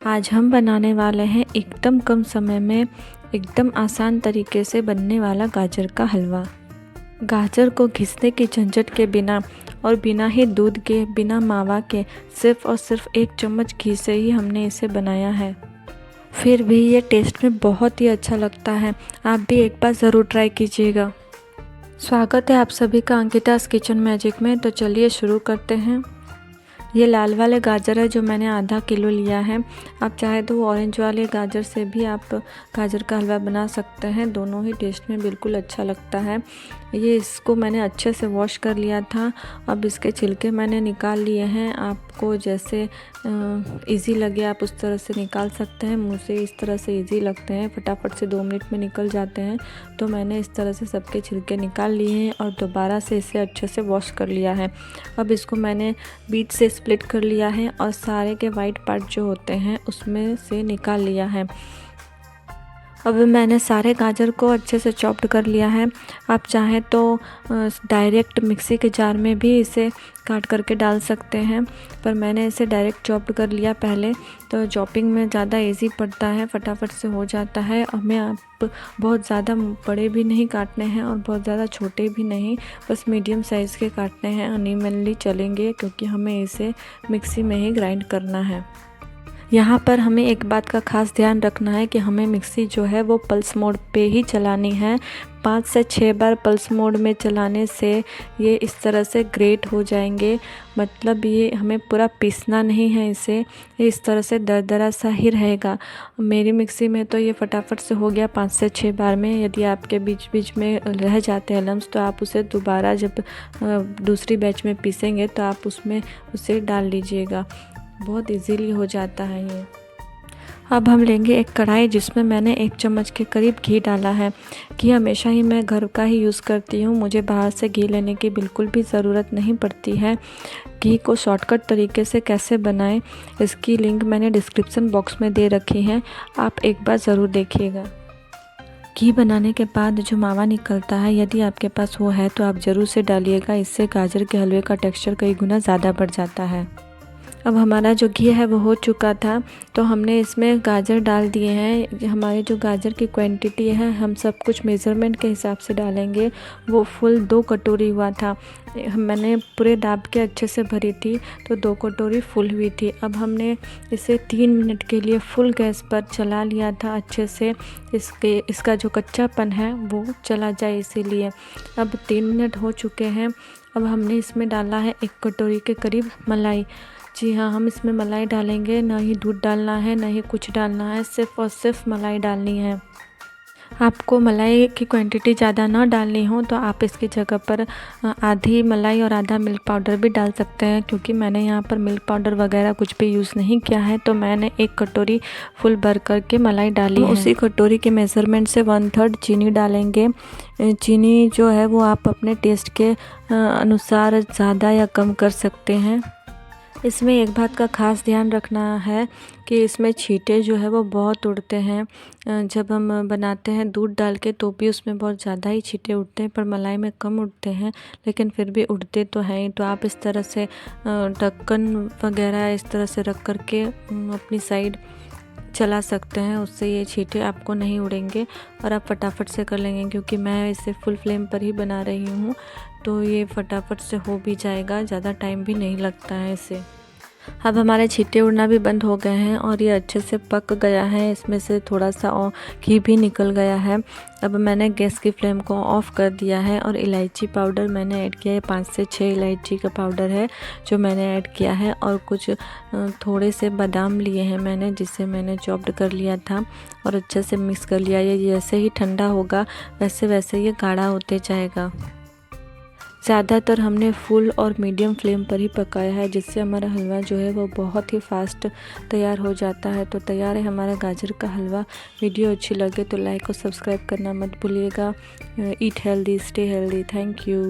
आज हम बनाने वाले हैं एकदम कम समय में एकदम आसान तरीके से बनने वाला गाजर का हलवा। गाजर को घिसने की झंझट के बिना और बिना ही दूध के, बिना मावा के, सिर्फ और सिर्फ 1 चम्मच घी से ही हमने इसे बनाया है। फिर भी ये टेस्ट में बहुत ही अच्छा लगता है। आप भी एक बार ज़रूर ट्राई कीजिएगा। स्वागत है आप सभी का अंकिता's किचन मैजिक में। तो चलिए शुरू करते हैं। ये लाल वाले गाजर है जो मैंने आधा किलो लिया है। आप चाहे तो ऑरेंज वाले गाजर से भी आप गाजर का हलवा बना सकते हैं, दोनों ही टेस्ट में बिल्कुल अच्छा लगता है। इसको मैंने अच्छे से वॉश कर लिया था। अब इसके छिलके मैंने निकाल लिए हैं। आपको जैसे इजी लगे आप उस तरह से निकाल सकते हैं। मुझे इस तरह से इजी लगते हैं, फटाफट से 2 मिनट में निकल जाते हैं। तो मैंने इस तरह से सबके छिलके निकाल लिए हैं और दोबारा से इसे अच्छे से वॉश कर लिया है। अब इसको मैंने बीच से स्प्लिट कर लिया है और सारे के वाइट पार्ट जो होते हैं उसमें से निकाल लिया है। अब मैंने सारे गाजर को अच्छे से चॉप्ड कर लिया है। आप चाहें तो डायरेक्ट मिक्सी के जार में भी इसे काट करके डाल सकते हैं, पर मैंने इसे डायरेक्ट चॉप्ड कर लिया पहले। तो चॉपिंग में ज़्यादा इजी पड़ता है, फटाफट से हो जाता है। और हमें आप बहुत ज़्यादा बड़े भी नहीं काटने हैं और बहुत ज़्यादा छोटे भी नहीं, बस मीडियम साइज़ के काटने हैं। अनइवनली चलेंगे क्योंकि हमें इसे मिक्सी में ही ग्राइंड करना है। यहाँ पर हमें एक बात का खास ध्यान रखना है कि हमें मिक्सी जो है वो पल्स मोड पे ही चलानी है। 5 से 6 बार पल्स मोड में चलाने से ये इस तरह से ग्रेट हो जाएंगे। मतलब ये हमें पूरा पीसना नहीं है इसे, ये इस तरह से दरदरा सा ही रहेगा। मेरी मिक्सी में तो ये फटाफट से हो गया 5 से 6 बार में। यदि आपके बीच बीच में रह जाते हैं लम्स तो आप उसे दोबारा जब दूसरी बैच में पीसेंगे तो आप उसमें उसे डाल लीजिएगा। बहुत इजीली हो जाता है ये। अब हम लेंगे एक कढ़ाई जिसमें मैंने 1 चम्मच के करीब घी डाला है। घी हमेशा ही मैं घर का ही यूज़ करती हूँ, मुझे बाहर से घी लेने की बिल्कुल भी ज़रूरत नहीं पड़ती है। घी को शॉर्टकट तरीके से कैसे बनाएं इसकी लिंक मैंने डिस्क्रिप्शन बॉक्स में दे रखी है, आप एक बार ज़रूर देखिएगा। घी बनाने के बाद जो मावा निकलता है, यदि आपके पास वो है तो आप ज़रूर से डालिएगा। इससे गाजर के हलवे का टेक्सचर कई गुना ज़्यादा बढ़ जाता है। अब हमारा जो घी है वो हो चुका था, तो हमने इसमें गाजर डाल दिए हैं। हमारे जो गाजर की क्वांटिटी है हम सब कुछ मेज़रमेंट के हिसाब से डालेंगे। वो फुल 2 कटोरी हुआ था। मैंने पूरे दाब के अच्छे से भरी थी तो 2 कटोरी फुल हुई थी। अब हमने इसे 3 मिनट के लिए फुल गैस पर चला लिया था अच्छे से, इसका जो कच्चापन है वो चला जाए इसीलिए। अब 3 मिनट हो चुके हैं। अब हमने इसमें डाला है 1 कटोरी के करीब मलाई। जी हाँ, हम इसमें मलाई डालेंगे, ना ही दूध डालना है ना ही कुछ डालना है, सिर्फ़ और सिर्फ मलाई डालनी है। आपको मलाई की क्वांटिटी ज़्यादा ना डालनी हो तो आप इसकी जगह पर आधी मलाई और आधा मिल्क पाउडर भी डाल सकते हैं, क्योंकि मैंने यहाँ पर मिल्क पाउडर वगैरह कुछ भी यूज़ नहीं किया है। तो मैंने 1 कटोरी फुल भर करके मलाई डाली है। उसी कटोरी के मेज़रमेंट से 1/3 चीनी डालेंगे। चीनी जो है वो आप अपने टेस्ट के अनुसार ज़्यादा या कम कर सकते हैं। इसमें एक बात का ख़ास ध्यान रखना है कि इसमें छींटे जो है वो बहुत उड़ते हैं। जब हम बनाते हैं दूध डाल के तो भी उसमें बहुत ज़्यादा ही छींटे उड़ते हैं, पर मलाई में कम उड़ते हैं, लेकिन फिर भी उड़ते तो हैं ही। तो आप इस तरह से ढक्कन वगैरह इस तरह से रख कर के अपनी साइड चला सकते हैं, उससे ये छींटे आपको नहीं उड़ेंगे और आप फटाफट से कर लेंगे। क्योंकि मैं इसे फुल फ्लेम पर ही बना रही हूँ तो ये फटाफट से हो भी जाएगा, ज़्यादा टाइम भी नहीं लगता है इसे। अब हमारे छींटे उड़ना भी बंद हो गए हैं और ये अच्छे से पक गया है। इसमें से थोड़ा सा घी भी निकल गया है। अब मैंने गैस की फ्लेम को ऑफ़ कर दिया है और इलायची पाउडर मैंने ऐड किया है। 5 से 6 इलायची का पाउडर है जो मैंने ऐड किया है, और कुछ थोड़े से बादाम लिए हैं मैंने, जिसे मैंने चॉप्ड कर लिया था और अच्छे से मिक्स कर लिया। ये जैसे ही ठंडा होगा वैसे वैसे ये गाढ़ा होते जाएगा। ज़्यादातर हमने फुल और मीडियम फ्लेम पर ही पकाया है, जिससे हमारा हलवा जो है वो बहुत ही फास्ट तैयार हो जाता है। तो तैयार है हमारा गाजर का हलवा। वीडियो अच्छी लगे तो लाइक और सब्सक्राइब करना मत भूलिएगा। Eat healthy, stay healthy. Thank you.